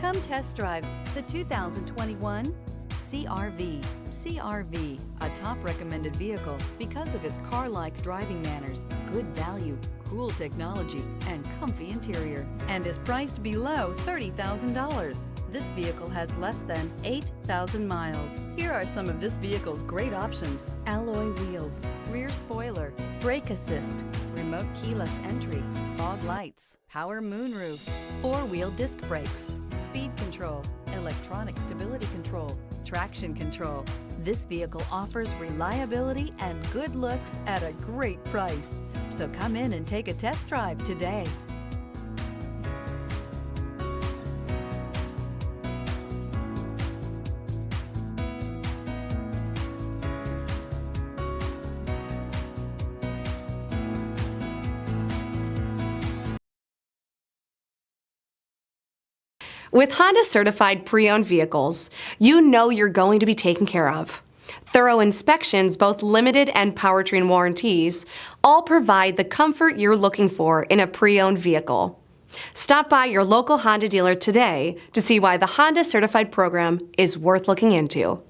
Come test drive the 2021 CR-V. CR-V, a top recommended vehicle because of its car-like driving manners, good value, cool technology, and comfy interior, and is priced below $30,000. This vehicle has less than 8,000 miles. Here are some of this vehicle's great options: alloy wheels, rear spoiler, brake assist, remote keyless entry, fog lights, power moonroof, four-wheel disc brakes, speed control, electronic stability control, traction control. This vehicle offers reliability and good looks at a great price. So come in and take a test drive today. With Honda certified pre-owned vehicles, you know you're going to be taken care of. Thorough inspections, both limited and powertrain warranties, all provide the comfort you're looking for in a pre-owned vehicle. Stop by your local Honda dealer today to see why the Honda certified program is worth looking into.